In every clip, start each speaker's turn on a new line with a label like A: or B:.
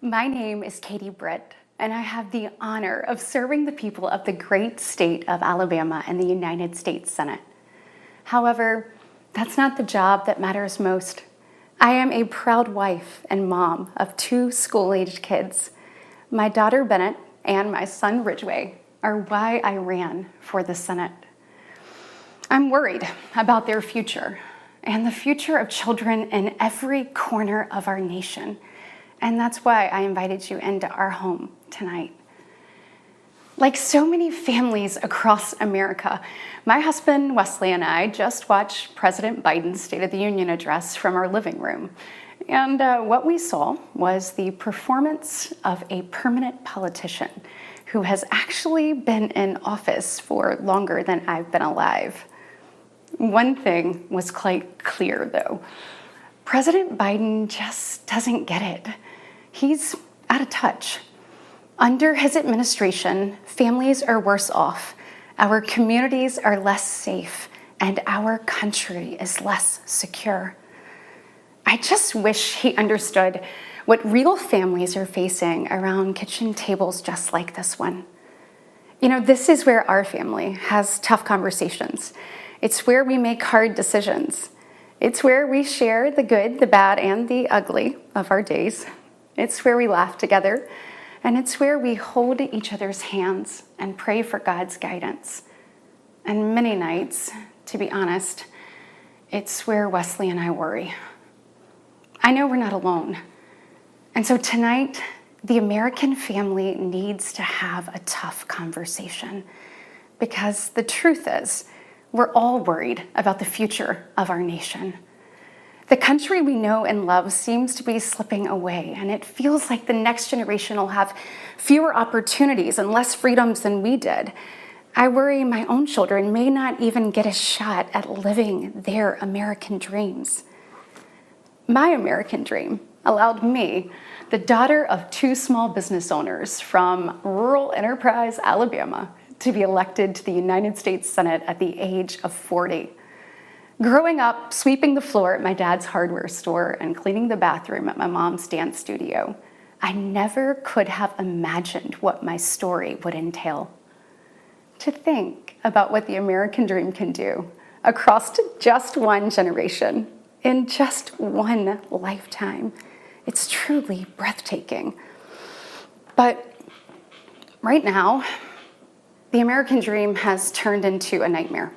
A: My name is Katie Britt, and I have the honor of serving the people of the great state of Alabama in the United States Senate. However, that's not the job that matters most. I am a proud wife and mom of two school-aged kids. My daughter Bennett and my son Ridgway are why I ran for the Senate. I'm worried about their future and the future of children in every corner of our nation. And that's why I invited you into our home tonight. Like so many families across America, my husband Wesley and I just watched President Biden's State of the Union address from our living room. And what we saw was the performance of a permanent politician who has actually been in office for longer than I've been alive. One thing was quite clear, though. President Biden just doesn't get it. He's out of touch. Under his administration, families are worse off, our communities are less safe, and our country is less secure. I just wish he understood what real families are facing around kitchen tables just like this one. You know, this is where our family has tough conversations. It's where we make hard decisions. It's where we share the good, the bad, and the ugly of our days. It's where we laugh together, and it's where we hold each other's hands and pray for God's guidance. And many nights, to be honest, it's where Wesley and I worry. I know we're not alone. And so tonight, the American family needs to have a tough conversation, because the truth is, we're all worried about the future of our nation. The country we know and love seems to be slipping away, and it feels like the next generation will have fewer opportunities and less freedoms than we did. I worry my own children may not even get a shot at living their American dreams. My American dream allowed me, the daughter of two small business owners from rural Enterprise, Alabama, to be elected to the United States Senate at the age of 40. Growing up, sweeping the floor at my dad's hardware store and cleaning the bathroom at my mom's dance studio, I never could have imagined what my story would entail. To think about what the American dream can do across just one generation, in just one lifetime, it's truly breathtaking. But right now, the American dream has turned into a nightmare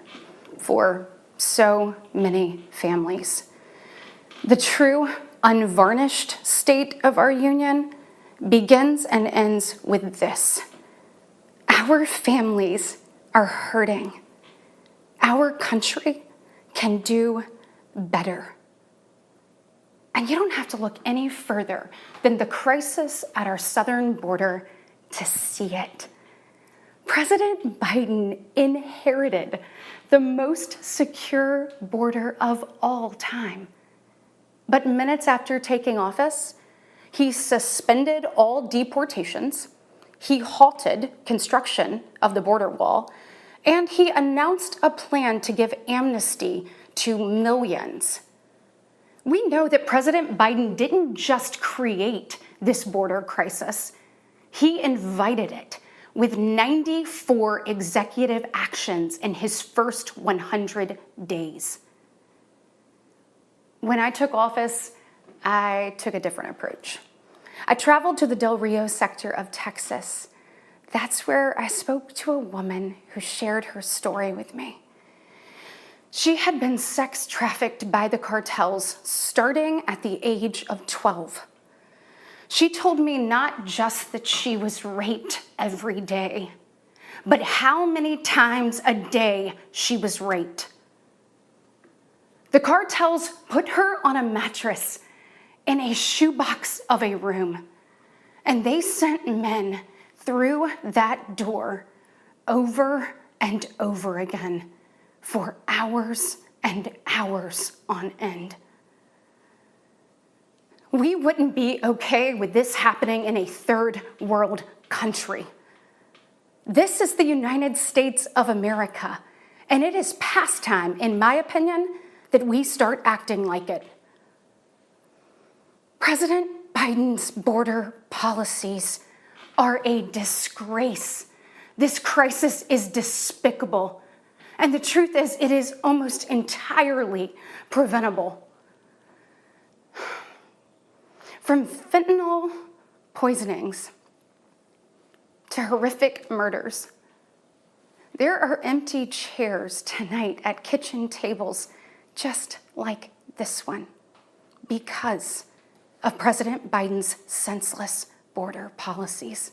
A: for so many families. The true, unvarnished state of our union begins and ends with this. Our families are hurting. Our country can do better. And you don't have to look any further than the crisis at our southern border to see it. President Biden inherited the most secure border of all time. But minutes after taking office, he suspended all deportations, he halted construction of the border wall, and he announced a plan to give amnesty to millions. We know that President Biden didn't just create this border crisis, he invited it with 94 executive actions in his first 100 days. When I took office, I took a different approach. I traveled to the Del Rio sector of Texas. That's where I spoke to a woman who shared her story with me. She had been sex trafficked by the cartels starting at the age of 12. She told me not just that she was raped every day, but how many times a day she was raped. The cartels put her on a mattress in a shoebox of a room, and they sent men through that door over and over again for hours and hours on end. We wouldn't be okay with this happening in a third world country. This is the United States of America, and it is past time, in my opinion, that we start acting like it. President Biden's border policies are a disgrace. This crisis is despicable. And the truth is, it is almost entirely preventable. From fentanyl poisonings to horrific murders, there are empty chairs tonight at kitchen tables just like this one because of President Biden's senseless border policies.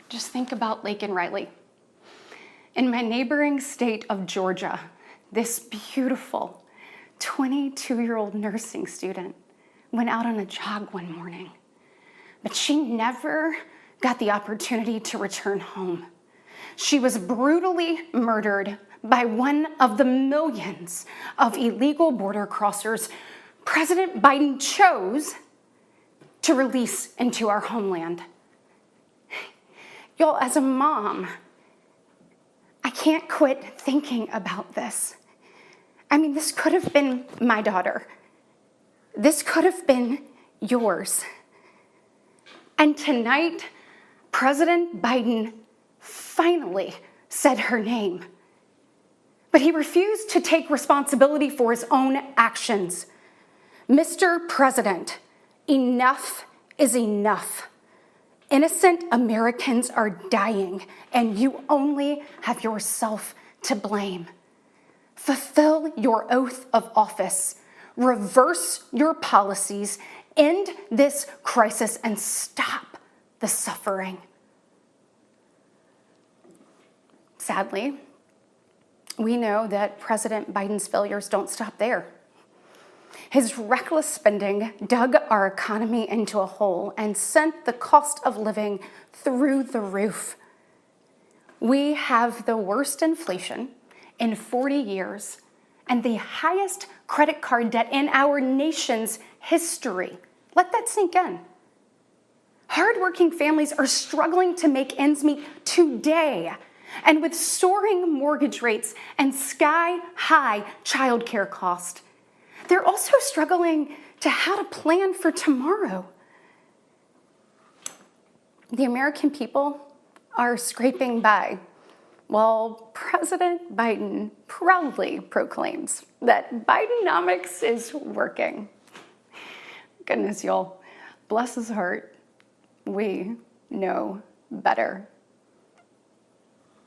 A: Just think about Laken Riley. In my neighboring state of Georgia, this beautiful 22-year-old nursing student went out on a jog one morning, but she never got the opportunity to return home. She was brutally murdered by one of the millions of illegal border crossers President Biden chose to release into our homeland. Y'all, as a mom, I can't quit thinking about this. I mean, this could have been my daughter. This could have been yours. And tonight, President Biden finally said her name. But he refused to take responsibility for his own actions. Mr. President, enough is enough. Innocent Americans are dying, and you only have yourself to blame. Fulfill your oath of office, reverse your policies, end this crisis, and stop the suffering. Sadly, we know that President Biden's failures don't stop there. His reckless spending dug our economy into a hole and sent the cost of living through the roof. We have the worst inflation in 40 years and the highest credit card debt in our nation's history. Let that sink in. Hardworking families are struggling to make ends meet today. And with soaring mortgage rates and sky-high childcare costs, they're also struggling to how to plan for tomorrow. The American people are scraping by while President Biden proudly proclaims that Bidenomics is working. Goodness, y'all, bless his heart, we know better.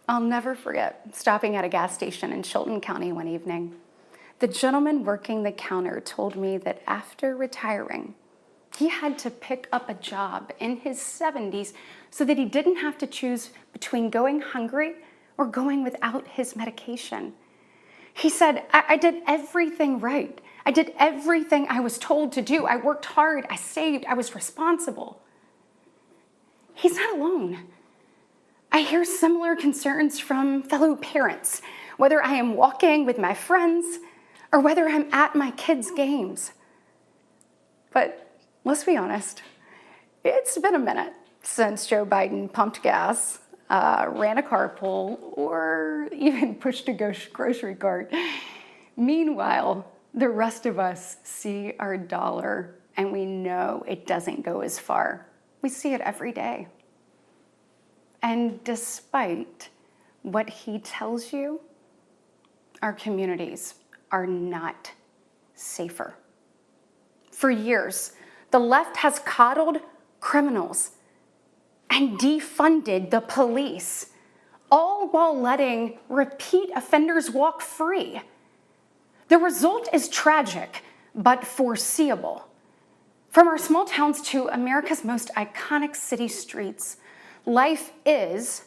A: I'll never forget stopping at a gas station in Chilton County one evening. The gentleman working the counter told me that after retiring, he had to pick up a job in his 70s so that he didn't have to choose between going hungry or going without his medication. He said, I did everything right. I did everything I was told to do. I worked hard, I saved, I was responsible. He's not alone. I hear similar concerns from fellow parents, whether I am walking with my friends or whether I'm at my kids' games. But let's be honest, it's been a minute since Joe Biden pumped gas, ran a carpool, or even pushed a grocery cart. Meanwhile, the rest of us see our dollar and we know it doesn't go as far. We see it every day. And despite what he tells you, our communities are not safer. For years, the left has coddled criminals and defunded the police, all while letting repeat offenders walk free. The result is tragic, but foreseeable. From our small towns to America's most iconic city streets, life is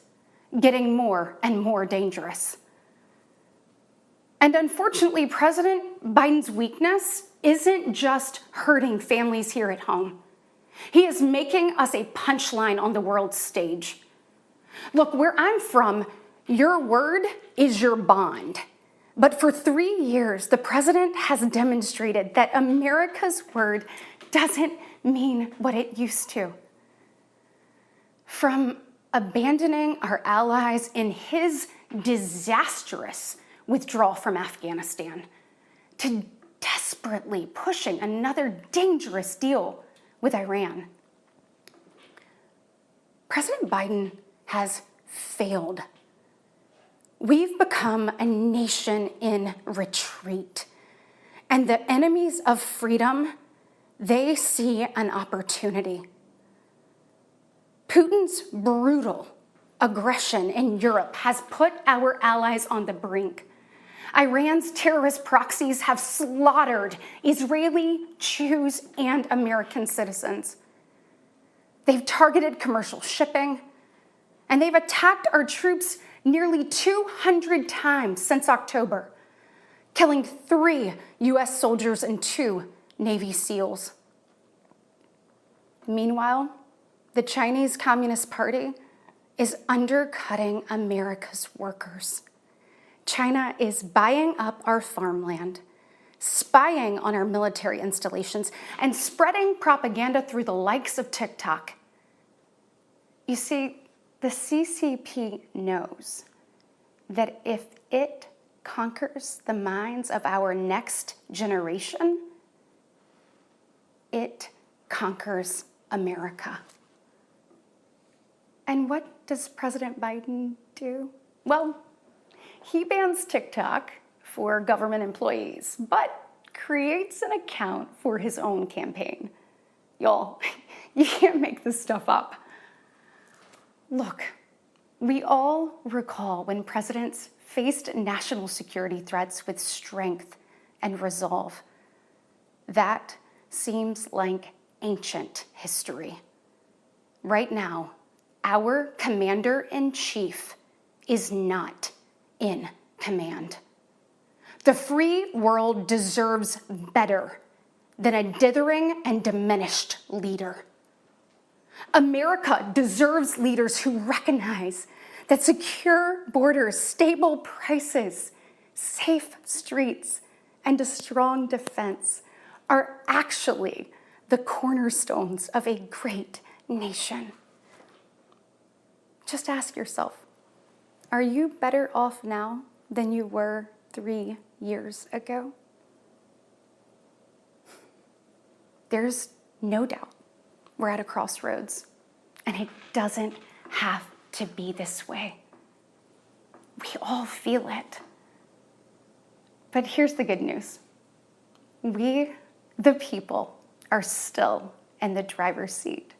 A: getting more and more dangerous. And unfortunately, President Biden's weakness isn't just hurting families here at home. He is making us a punchline on the world stage. Look, where I'm from, your word is your bond. But for 3 years, the president has demonstrated that America's word doesn't mean what it used to. From abandoning our allies in his disastrous withdrawal from Afghanistan to desperately desperately pushing another dangerous deal with Iran. President Biden has failed. We've become a nation in retreat, and the enemies of freedom, they see an opportunity. Putin's brutal aggression in Europe has put our allies on the brink. Iran's terrorist proxies have slaughtered Israeli, Jews, and American citizens. They've targeted commercial shipping, and they've attacked our troops nearly 200 times since October, killing 3 US soldiers and 2 Navy SEALs. Meanwhile, the Chinese Communist Party is undercutting America's workers. China is buying up our farmland, spying on our military installations, and spreading propaganda through the likes of TikTok. You see, the CCP knows that if it conquers the minds of our next generation, it conquers America. And what does President Biden do? Well, he bans TikTok for government employees, but creates an account for his own campaign. Y'all, you can't make this stuff up. Look, we all recall when presidents faced national security threats with strength and resolve. That seems like ancient history. Right now, our commander-in-chief is not in command. The free world deserves better than a dithering and diminished leader. America deserves leaders who recognize that secure borders, stable prices, safe streets, and a strong defense are actually the cornerstones of a great nation. Just ask yourself, are you better off now than you were 3 years ago? There's no doubt we're at a crossroads, and it doesn't have to be this way. We all feel it. But here's the good news. We, the people, are still in the driver's seat.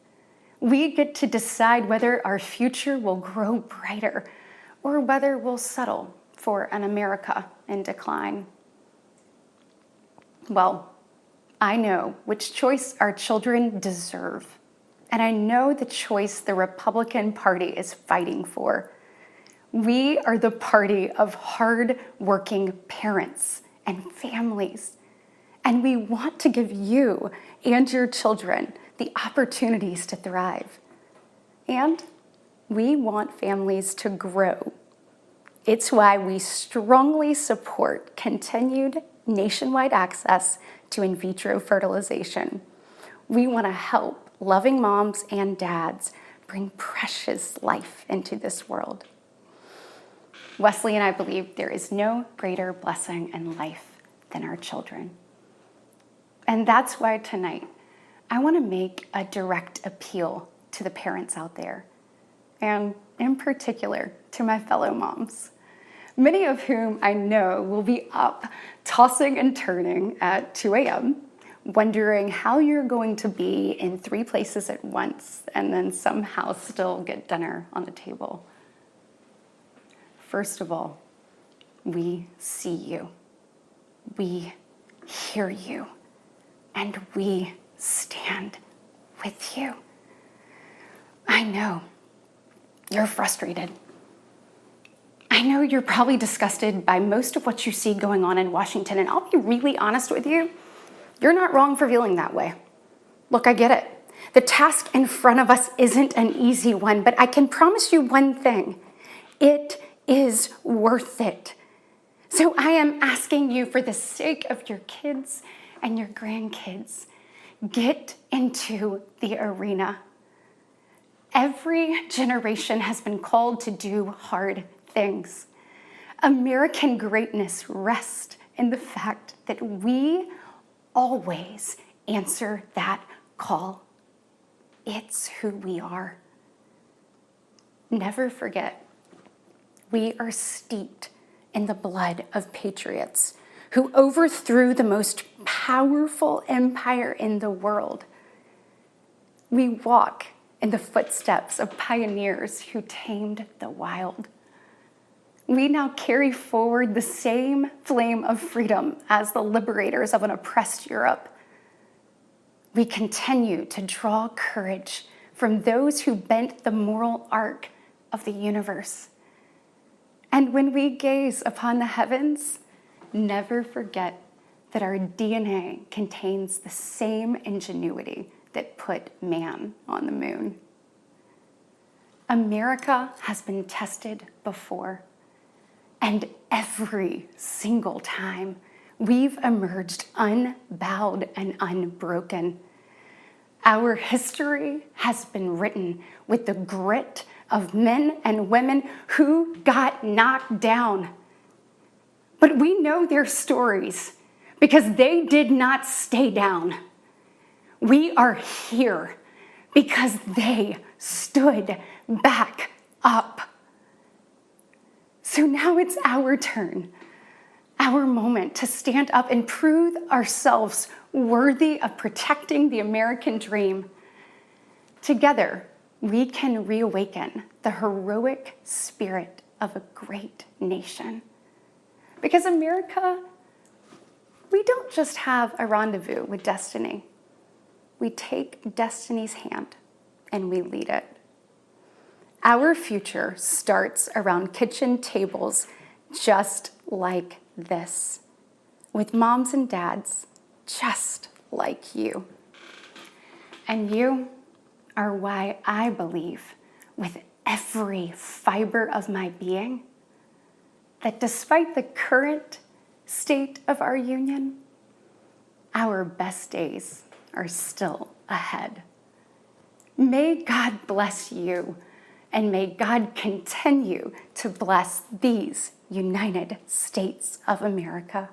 A: We get to decide whether our future will grow brighter or whether we'll settle for an America in decline. Well, I know which choice our children deserve, and I know the choice the Republican Party is fighting for. We are the party of hard-working parents and families, and we want to give you and your children the opportunities to thrive. And we want families to grow. It's why we strongly support continued nationwide access to in vitro fertilization. We want to help loving moms and dads bring precious life into this world. Wesley and I believe there is no greater blessing in life than our children. And that's why tonight, I want to make a direct appeal to the parents out there, and in particular to my fellow moms, many of whom I know will be up tossing and turning at 2 a.m., wondering how you're going to be in 3 places at once and then somehow still get dinner on the table. First of all, we see you, we hear you, and we stand with you. I know you're frustrated. I know you're probably disgusted by most of what you see going on in Washington, and I'll be really honest with you, you're not wrong for feeling that way. Look, I get it. The task in front of us isn't an easy one, but I can promise you one thing. It is worth it. So I am asking you, for the sake of your kids and your grandkids, get into the arena. Every generation has been called to do hard things. American greatness rests in the fact that we always answer that call. It's who we are. Never forget, we are steeped in the blood of patriots who overthrew the most powerful empire in the world. We walk in the footsteps of pioneers who tamed the wild. We now carry forward the same flame of freedom as the liberators of an oppressed Europe. We continue to draw courage from those who bent the moral arc of the universe. And when we gaze upon the heavens, never forget that our DNA contains the same ingenuity that put man on the moon. America has been tested before, and every single time we've emerged unbowed and unbroken. Our history has been written with the grit of men and women who got knocked down. But we know their stories because they did not stay down. We are here because they stood back up. So now it's our turn, our moment to stand up and prove ourselves worthy of protecting the American dream. Together, we can reawaken the heroic spirit of a great nation. Because America, we don't just have a rendezvous with destiny. We take destiny's hand and we lead it. Our future starts around kitchen tables just like this, with moms and dads just like you. And you are why I believe with every fiber of my being that despite the current state of our union, our best days are still ahead. May God bless you, and may God continue to bless these United States of America.